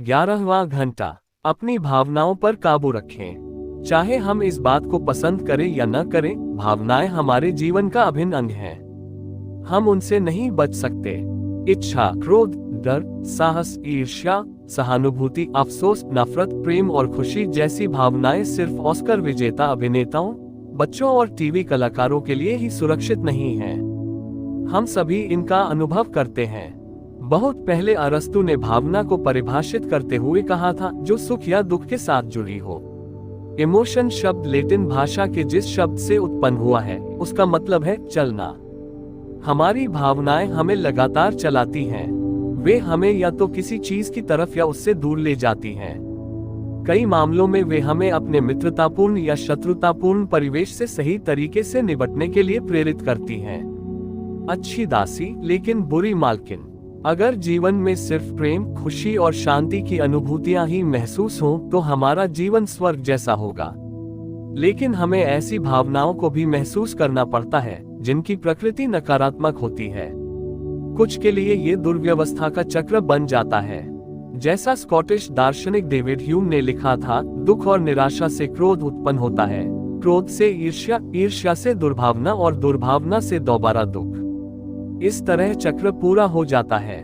11वां घंटा, अपनी भावनाओं पर काबू रखें। चाहे हम इस बात को पसंद करें या न करें, भावनाएं हमारे जीवन का अभिन्न अंग हैं। हम उनसे नहीं बच सकते। इच्छा, क्रोध, डर, साहस, ईर्ष्या, सहानुभूति, अफसोस, नफरत, प्रेम और खुशी जैसी भावनाएं सिर्फ ऑस्कर विजेता अभिनेताओं, बच्चों और टीवी कलाकारों के लिए ही सुरक्षित नहीं हैं। हम सभी इनका अनुभव करते हैं। बहुत पहले अरस्तु ने भावना को परिभाषित करते हुए कहा था, जो सुख या दुख के साथ जुड़ी हो। इमोशन शब्द लैटिन भाषा के जिस शब्द से उत्पन्न हुआ है, उसका मतलब है चलना। हमारी भावनाएं हमें लगातार चलाती हैं। वे हमें या तो किसी चीज की तरफ या उससे दूर ले जाती हैं। कई मामलों में वे हमें अपने मित्रतापूर्ण या शत्रुतापूर्ण परिवेश से सही तरीके से निपटने के लिए प्रेरित करती हैं। अच्छी दासी लेकिन बुरी मालकिन। अगर जीवन में सिर्फ प्रेम, खुशी और शांति की अनुभूतियां ही महसूस हों, तो हमारा जीवन स्वर्ग जैसा होगा। लेकिन हमें ऐसी भावनाओं को भी महसूस करना पड़ता है जिनकी प्रकृति नकारात्मक होती है। कुछ के लिए ये दुर्व्यवस्था का चक्र बन जाता है। जैसा स्कॉटिश दार्शनिक डेविड ह्यूम ने लिखा था, दुख और निराशा से क्रोध उत्पन्न होता है, क्रोध से ईर्ष्या, ईर्ष्या से दुर्भावना और दुर्भावना से दोबारा दुख। इस तरह चक्र पूरा हो जाता है।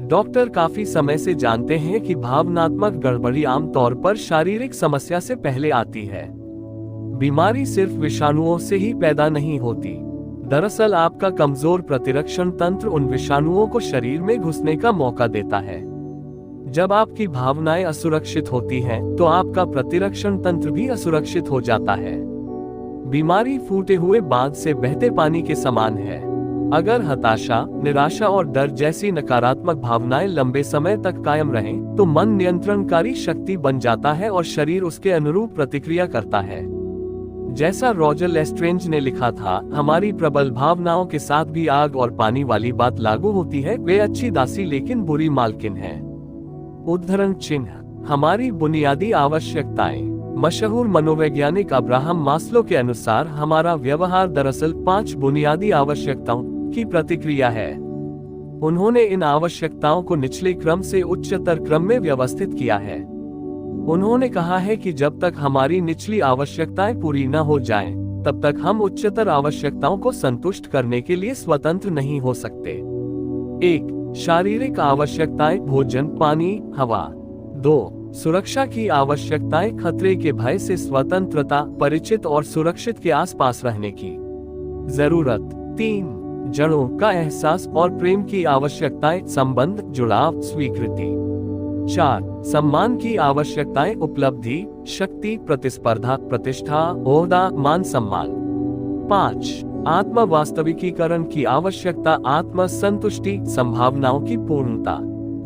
डॉक्टर काफी समय से जानते हैं कि भावनात्मक गड़बड़ी आमतौर पर शारीरिक समस्या से पहले आती है। बीमारी सिर्फ विषाणुओं से ही पैदा नहीं होती। दरअसल आपका कमजोर प्रतिरक्षण तंत्र उन विषाणुओं को शरीर में घुसने का मौका देता है। जब आपकी भावनाएं असुरक्षित होती हैं, तो आपका प्रतिरक्षण तंत्र भी असुरक्षित हो जाता है। बीमारी फूटे हुए बांध से बहते पानी के समान है। अगर हताशा, निराशा और डर जैसी नकारात्मक भावनाएं लंबे समय तक कायम रहें, तो मन नियंत्रणकारी शक्ति बन जाता है और शरीर उसके अनुरूप प्रतिक्रिया करता है। जैसा रॉजर लेस्ट्रेंज ने लिखा था, हमारी प्रबल भावनाओं के साथ भी आग और पानी वाली बात लागू होती है। वे अच्छी दासी लेकिन बुरी मालकिन है। उद्धरण चिन्ह, हमारी बुनियादी आवश्यकताएं। मशहूर मनोवैज्ञानिक अब्राहम मास्लो के अनुसार हमारा व्यवहार दरअसल 5 बुनियादी आवश्यकताओं की प्रतिक्रिया है। उन्होंने इन आवश्यकताओं को निचले क्रम से उच्चतर क्रम में व्यवस्थित किया है। उन्होंने कहा है कि जब तक हमारी निचली आवश्यकताएं पूरी न हो जाएं, तब तक हम उच्चतर आवश्यकताओं को संतुष्ट करने के लिए स्वतंत्र नहीं हो सकते। 1. शारीरिक आवश्यकताएं, भोजन, पानी, हवा। 2. सुरक्षा की आवश्यकताएं, खतरे के भय से स्वतंत्रता, परिचित और सुरक्षित के आसपास रहने की जरूरत। 3. जड़ों का एहसास और प्रेम की आवश्यकताएं, संबंध, जुड़ाव, स्वीकृति। 4. सम्मान की आवश्यकताएं, उपलब्धि, शक्ति, प्रतिस्पर्धा, प्रतिष्ठा, ओहदा, मान सम्मान। 5. आत्म वास्तविकीकरण की आवश्यकता, आत्म संतुष्टि, संभावनाओं की पूर्णता।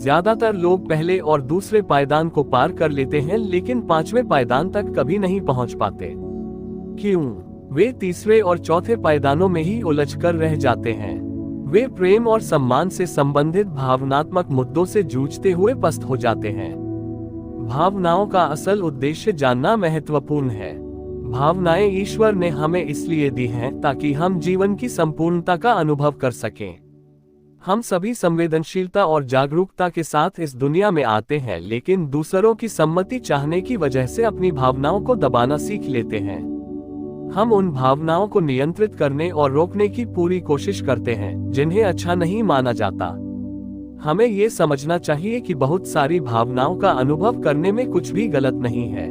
ज्यादातर लोग पहले और दूसरे पायदान को पार कर लेते हैं, लेकिन 5वें पायदान तक कभी नहीं पहुंच पाते। क्यों? वे तीसरे और चौथे पायदानों में ही उलझ कर रह जाते हैं। वे प्रेम और सम्मान से संबंधित भावनात्मक मुद्दों से जूझते हुए पस्त हो जाते हैं। भावनाओं का असल उद्देश्य जानना महत्वपूर्ण है। भावनाएं ईश्वर ने हमें इसलिए दी हैं ताकि हम जीवन की संपूर्णता का अनुभव कर सकें। हम सभी संवेदनशीलता और जागरूकता के साथ इस दुनिया में आते हैं, लेकिन दूसरों की सम्मति चाहने की वजह से अपनी भावनाओं को दबाना सीख लेते हैं। हम उन भावनाओं को नियंत्रित करने और रोकने की पूरी कोशिश करते हैं जिन्हें अच्छा नहीं माना जाता। हमें ये समझना चाहिए कि बहुत सारी भावनाओं का अनुभव करने में कुछ भी गलत नहीं है।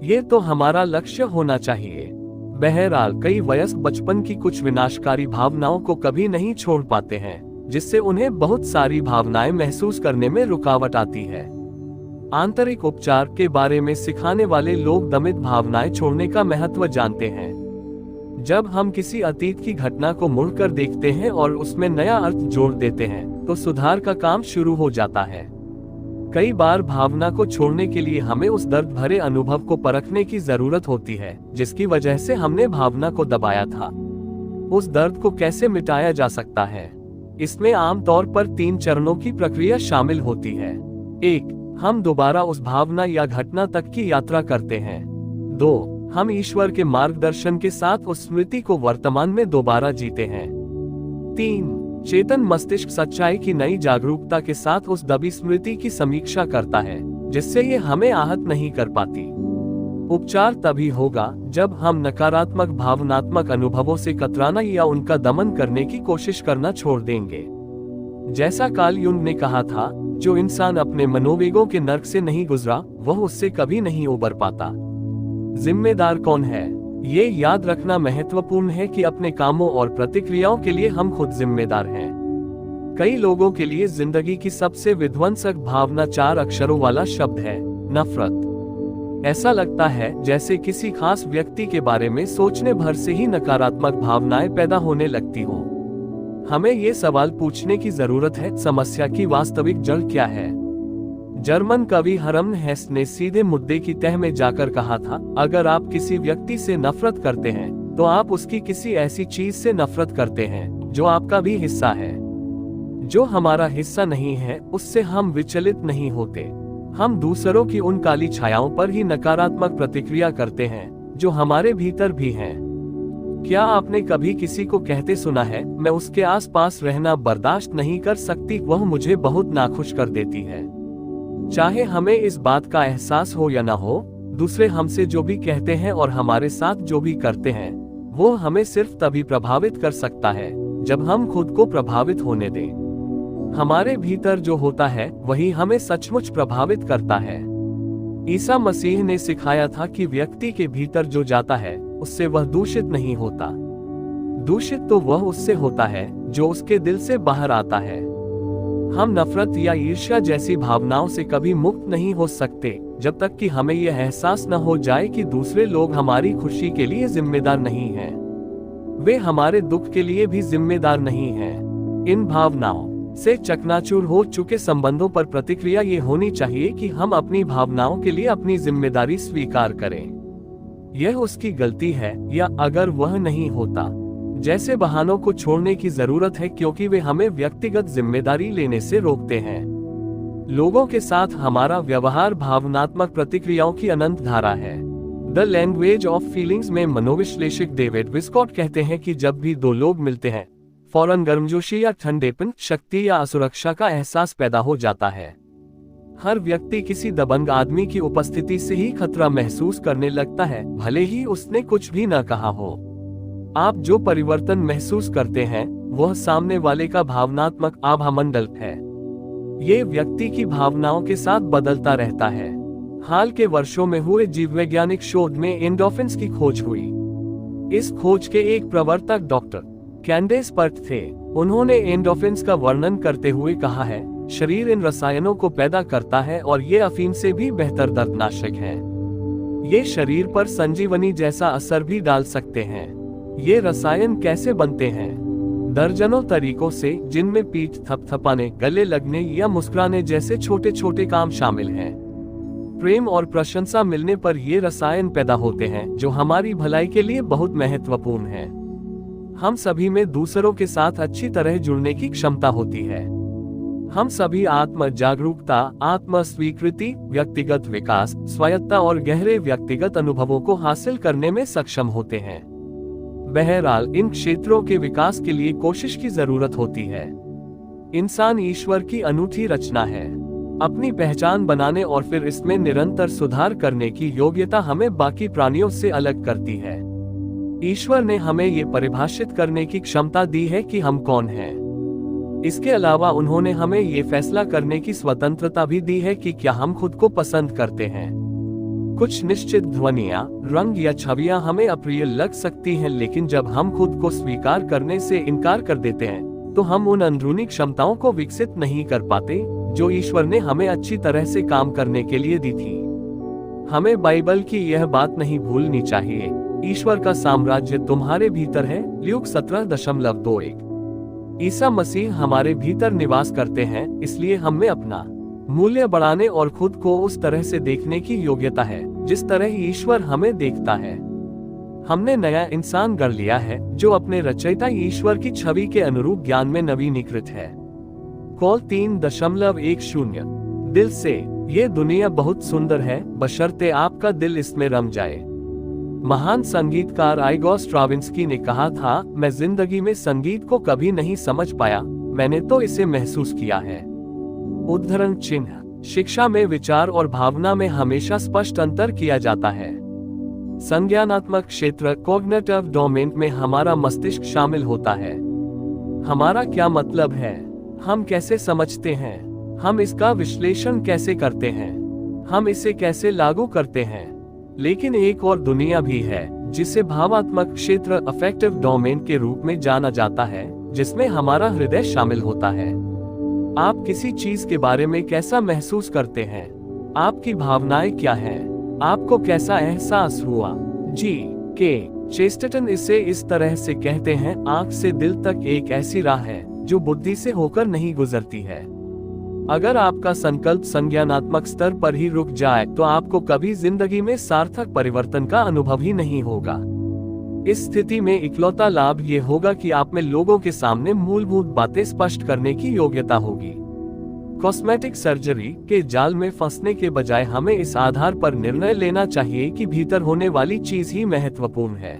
ये तो हमारा लक्ष्य होना चाहिए। बहरहाल, कई वयस्क बचपन की कुछ विनाशकारी भावनाओं को कभी नहीं छोड़ पाते हैं, जिससे उन्हें बहुत सारी भावनाएं महसूस करने में रुकावट आती है। आंतरिक उपचार के बारे में सिखाने वाले लोग दमित भावनाएं छोड़ने का महत्व जानते हैं। जब हम किसी अतीत की घटना को मुड़कर देखते हैं और उसमें नया अर्थ जोड़ देते हैं, तो सुधार का काम शुरू हो जाता है। कई बार भावना को छोड़ने के लिए हमें उस दर्द भरे अनुभव को परखने की जरूरत होती है, जिसकी वजह से हमने भावना को दबाया था। उस दर्द को कैसे मिटाया जा सकता है? इसमें आमतौर पर 3 चरणों की प्रक्रिया शामिल होती है। 1. हम दोबारा उस भावना या घटना तक की यात्रा करते हैं। 2. हम ईश्वर के मार्गदर्शन के साथ उस स्मृति को वर्तमान में दोबारा जीते हैं। 3. चेतन मस्तिष्क सच्चाई की नई जागरूकता के साथ उस दबी स्मृति की समीक्षा करता है जिससे ये हमें आहत नहीं कर पाती। उपचार तभी होगा जब हम नकारात्मक भावनात्मक अनुभवों से कतराना या उनका दमन करने की कोशिश करना छोड़ देंगे। जैसा कार्ल युंग ने कहा था, जो इंसान अपने मनोवेगों के नर्क से नहीं गुजरा वह उससे कभी नहीं उबर पाता। जिम्मेदार कौन है? ये याद रखना महत्वपूर्ण है कि अपने कामों और प्रतिक्रियाओं के लिए हम खुद जिम्मेदार हैं। कई लोगों के लिए जिंदगी की सबसे विध्वंसक भावना 4 अक्षरों वाला शब्द है, नफरत। ऐसा लगता है जैसे किसी खास व्यक्ति के बारे में सोचने भर से ही नकारात्मक भावनाएं पैदा होने लगती हो। हमें ये सवाल पूछने की जरूरत है, समस्या की वास्तविक जड़ क्या है? जर्मन कवि हरमन हेस ने सीधे मुद्दे की तह में जाकर कहा था, अगर आप किसी व्यक्ति से नफरत करते हैं तो आप उसकी किसी ऐसी चीज से नफरत करते हैं जो आपका भी हिस्सा है। जो हमारा हिस्सा नहीं है उससे हम विचलित नहीं होते। हम दूसरों की उन काली छायाओं पर ही नकारात्मक प्रतिक्रिया करते हैं जो हमारे भीतर भी हैं। क्या आपने कभी किसी को कहते सुना है, मैं उसके आसपास रहना बर्दाश्त नहीं कर सकती, वह मुझे बहुत नाखुश कर देती है? चाहे हमें इस बात का एहसास हो या ना हो, दूसरे हमसे जो भी कहते हैं और हमारे साथ जो भी करते हैं वो हमें सिर्फ तभी प्रभावित कर सकता है जब हम खुद को प्रभावित होने दें। हमारे भीतर जो होता है वही हमें सचमुच प्रभावित करता है। ईसा मसीह ने सिखाया था कि व्यक्ति के भीतर जो जाता है उससे वह दूषित नहीं होता। दूषित तो वह उससे होता है जो उसके दिल से बाहर आता है। हम नफरत या ईर्ष्या जैसी भावनाओं से कभी मुक्त नहीं हो सकते जब तक कि हमें यह एहसास न हो जाए कि दूसरे लोग हमारी खुशी के लिए जिम्मेदार नहीं हैं। वे हमारे दुख के लिए भी जिम्मेदार नहीं हैं। इन भावनाओं से चकनाचूर हो चुके संबंधों पर प्रतिक्रिया ये होनी चाहिए कि हम अपनी भावनाओं के लिए अपनी जिम्मेदारी स्वीकार करें। यह उसकी गलती है या अगर वह नहीं होता जैसे बहानों को छोड़ने की जरूरत है, क्योंकि वे हमें व्यक्तिगत जिम्मेदारी लेने से रोकते हैं। लोगों के साथ हमारा व्यवहार भावनात्मक प्रतिक्रियाओं की अनंत धारा है। द लैंग्वेज ऑफ फीलिंग्स में मनोविश्लेषक डेविड विस्कॉट कहते हैं कि जब भी 2 लोग मिलते हैं फौरन गर्मजोशी या ठंडेपन, शक्ति या असुरक्षा का एहसास पैदा हो जाता है। हर व्यक्ति किसी दबंग आदमी की उपस्थिति से ही खतरा महसूस करने लगता है, भले ही उसने कुछ भी न कहा हो। आप जो परिवर्तन महसूस करते हैं वह सामने वाले का भावनात्मक आभामंडल है। ये व्यक्ति की भावनाओं के साथ बदलता रहता है। हाल के वर्षों में हुए जीववैज्ञानिक शोध में एंडोर्फिन्स की खोज हुई। इस खोज के एक प्रवर्तक डॉक्टर कैंडेस पर्ट थे। उन्होंने एंडोर्फिन्स का वर्णन करते हुए कहा है, शरीर इन रसायनों को पैदा करता है और ये अफीम से भी बेहतर दर्दनाशक है। ये शरीर पर संजीवनी जैसा असर भी डाल सकते हैं। ये रसायन कैसे बनते हैं? दर्जनों तरीकों से, जिनमें पीठ थपथपाने, गले लगने या मुस्कुराने जैसे छोटे छोटे काम शामिल हैं। प्रेम और प्रशंसा मिलने पर ये रसायन पैदा होते हैं जो हमारी भलाई के लिए बहुत महत्वपूर्ण है। हम सभी में दूसरों के साथ अच्छी तरह जुड़ने की क्षमता होती है। हम सभी आत्म जागरूकता, आत्म स्वीकृति, व्यक्तिगत विकास, स्वायत्ता और गहरे व्यक्तिगत अनुभवों को हासिल करने में सक्षम होते हैं। बहरहाल, इन क्षेत्रों के विकास के लिए कोशिश की जरूरत होती है। इंसान ईश्वर की अनूठी रचना है। अपनी पहचान बनाने और फिर इसमें निरंतर सुधार करने की योग्यता हमें बाकी प्राणियों से अलग करती है। ईश्वर ने हमें ये परिभाषित करने की क्षमता दी है कि हम कौन हैं। इसके अलावा उन्होंने हमें ये फैसला करने की स्वतंत्रता भी दी है कि क्या हम खुद को पसंद करते हैं। कुछ निश्चित ध्वनियां, रंग या छवियां हमें अप्रिय लग सकती हैं, लेकिन जब हम खुद को स्वीकार करने से इनकार कर देते हैं तो हम उन अंदरूनी क्षमताओं को विकसित नहीं कर पाते जो ईश्वर ने हमें अच्छी तरह से काम करने के लिए दी थी। हमें बाइबल की यह बात नहीं भूलनी चाहिए, ईश्वर का साम्राज्य तुम्हारे भीतर है, ल्यूक 17:21। ईसा मसीह हमारे भीतर निवास करते हैं, इसलिए हम में अपना मूल्य बढ़ाने और खुद को उस तरह से देखने की योग्यता है जिस तरह ईश्वर हमें देखता है। हमने नया इंसान गढ़ लिया है जो अपने रचयिता ईश्वर की छवि के अनुरूप ज्ञान में नवीनीकृत है। कॉल 3:10 दिल से, ये दुनिया बहुत सुंदर है बशर्ते आपका दिल इसमें रम जाए। महान संगीतकार आइगोर स्ट्राविंस्की ने कहा था, मैं जिंदगी में संगीत को कभी नहीं समझ पाया, मैंने तो इसे महसूस किया है। उद्धरण चिन्ह। शिक्षा में विचार और भावना में हमेशा स्पष्ट अंतर किया जाता है। संज्ञानात्मक क्षेत्र कॉग्निटिव डोमेन में हमारा मस्तिष्क शामिल होता है। हमारा क्या मतलब है, हम कैसे समझते हैं, हम इसका विश्लेषण कैसे करते हैं, हम इसे कैसे लागू करते हैं। लेकिन एक और दुनिया भी है जिसे भावात्मक क्षेत्र अफेक्टिव डोमेन के रूप में जाना जाता है, जिसमें हमारा हृदय शामिल होता है। आप किसी चीज के बारे में कैसा महसूस करते हैं, आपकी भावनाएं क्या हैं, आपको कैसा एहसास हुआ। जी के चेस्टरटन इसे इस तरह से कहते हैं, आंख से दिल तक एक ऐसी राह है जो बुद्धि से होकर नहीं गुजरती है। अगर आपका संकल्प संज्ञानात्मक स्तर पर ही रुक जाए तो आपको कभी जिंदगी में सार्थक परिवर्तन का अनुभव ही नहीं होगा। इस स्थिति में इकलौता लाभ ये होगा कि आप में लोगों के सामने मूलभूत बातें स्पष्ट करने की योग्यता होगी। कॉस्मेटिक सर्जरी के जाल में फंसने के बजाय हमें इस आधार पर निर्णय लेना चाहिए कि भीतर होने वाली चीज ही महत्वपूर्ण है।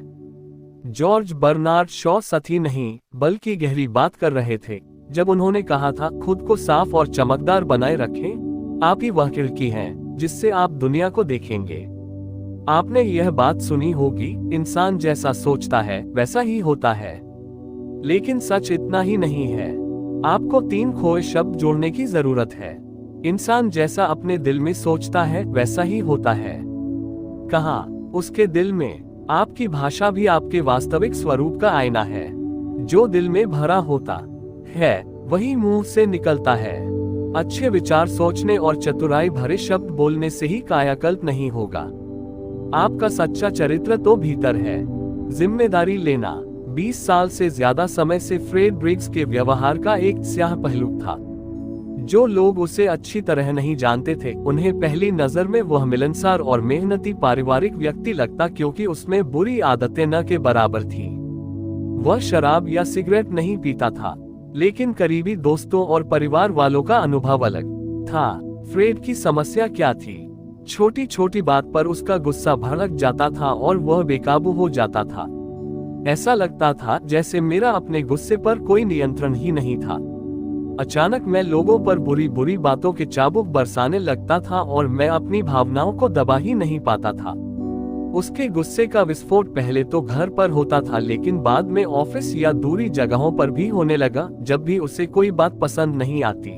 जॉर्ज बर्नार्ड शॉ सही नहीं बल्कि गहरी बात कर रहे थे जब उन्होंने कहा था, खुद को साफ और चमकदार बनाए रखें, आप ही वह खिड़की हैं जिससे आप दुनिया को देखेंगे। आपने यह बात सुनी होगी, इंसान जैसा सोचता है वैसा ही होता है। लेकिन सच इतना ही नहीं है, आपको 3 खोए शब्द जोड़ने की जरूरत है। इंसान जैसा अपने दिल में सोचता है वैसा ही होता है। कहाँ? उसके दिल में। आपकी भाषा भी आपके वास्तविक स्वरूप का आईना है। जो दिल में भरा होता है वही मुंह से निकलता है। अच्छे विचार सोचने और चतुराई भरे शब्द बोलने से ही कायाकल्प नहीं होगा। आपका सच्चा चरित्र तो भीतर है। जिम्मेदारी लेना 20 साल से ज्यादा समय से फ्रेड ब्रिग्स के व्यवहार का एक स्याह पहलू था। जो लोग उसे अच्छी तरह नहीं जानते थे, उन्हें पहली नजर में वह मिलनसार और मेहनती पारिवारिक व्यक्ति लगता, क्योंकि उसमें बुरी आदतें न के बराबर थी। वह शराब या सिगरेट नहीं पीता था, लेकिन करीबी दोस्तों और परिवार वालों का अनुभव अलग था। फ्रेड की समस्या क्या थी? छोटी छोटी बात पर उसका गुस्सा भड़क जाता था और वह बेकाबू हो जाता था। ऐसा लगता था जैसे मेरा अपने गुस्से पर कोई नियंत्रण ही नहीं था। अचानक मैं लोगों पर बुरी बुरी बातों के चाबुक बरसाने लगता था और मैं अपनी भावनाओं को दबा ही नहीं पाता था। उसके गुस्से का विस्फोट पहले तो घर पर होता था, लेकिन बाद में ऑफिस या दूरी जगहों पर भी होने लगा, जब भी उसे कोई बात पसंद नहीं आती।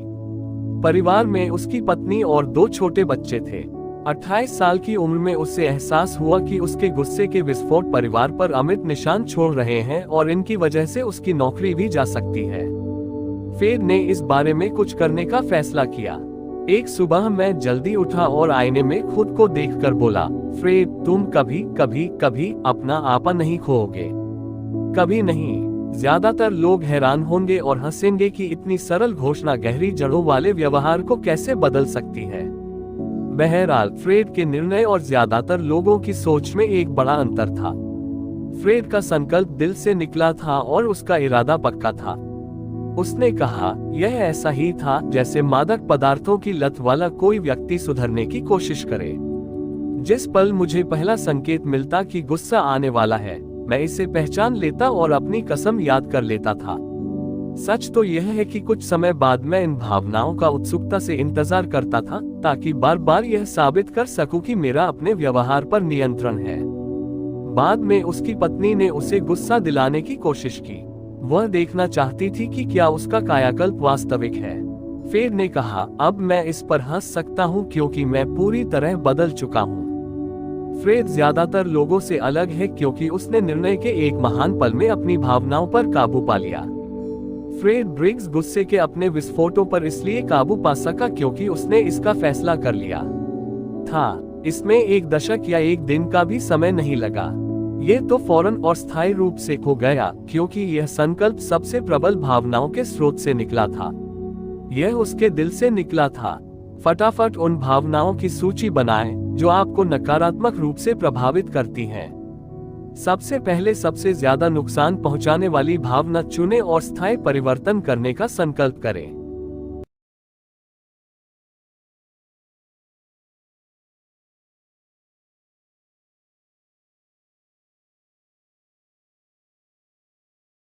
परिवार में उसकी पत्नी और 2 छोटे बच्चे थे। 28 साल की उम्र में उसे एहसास हुआ कि उसके गुस्से के विस्फोट परिवार पर अमिट निशान छोड़ रहे हैं और इनकी वजह से उसकी नौकरी भी जा सकती है। फ्रेड ने इस बारे में कुछ करने का फैसला किया। एक सुबह मैं जल्दी उठा और आईने में खुद को देखकर बोला, फ्रेड, तुम कभी कभी कभी अपना आपा नहीं खोओगे। कभी नहीं। ज्यादातर लोग हैरान होंगे और हंसेंगे कि इतनी सरल घोषणा गहरी जड़ों वाले व्यवहार को कैसे बदल सकती है। बहरहाल, फ्रेड के निर्णय और ज्यादातर लोगों की सोच में एक बड़ा अंतर था। फ्रेड का संकल्प दिल से निकला था और उसका इरादा पक्का था। उसने कहा, यह ऐसा ही था जैसे मादक पदार्थों की लत वाला कोई व्यक्ति सुधरने की कोशिश करे। जिस पल मुझे पहला संकेत मिलता कि गुस्सा आने वाला है, मैं इसे पहचान लेता और अपनी कसम याद कर लेता था। सच तो यह है कि कुछ समय बाद मैं इन भावनाओं का उत्सुकता से इंतजार करता था, ताकि बार बार यह साबित कर सकूं कि मेरा अपने व्यवहार पर नियंत्रण है। बाद में उसकी पत्नी ने उसे गुस्सा दिलाने की कोशिश की। वह देखना चाहती थी कि क्या उसका कायाकल्प वास्तविक है। फ्रेड ने कहा, अब मैं इस पर हंस सकता हूं क्योंकि मैं पूरी तरह बदल चुका हूं। फ्रेड ज्यादातर लोगों से अलग है क्योंकि उसने निर्णय के एक महान पल में अपनी भावनाओं पर काबू पा लिया। फ्रेड ब्रिग्स गुस्से के अपने विस्फोटों पर इसलिए काबू पा सका क्योंकि उसने इसका फैसला कर लिया था। इसमें 1 दशक या 1 दिन का भी समय नहीं लगा। ये तो फौरन और स्थायी रूप से खो गया, क्योंकि यह संकल्प सबसे प्रबल भावनाओं के स्रोत से निकला था। यह उसके दिल से निकला था। फटाफट उन भावनाओं की सूची बनाएं जो आपको नकारात्मक रूप से प्रभावित करती हैं। सबसे पहले सबसे ज्यादा नुकसान पहुंचाने वाली भावना चुनें और स्थायी परिवर्तन करने का संकल्प करें।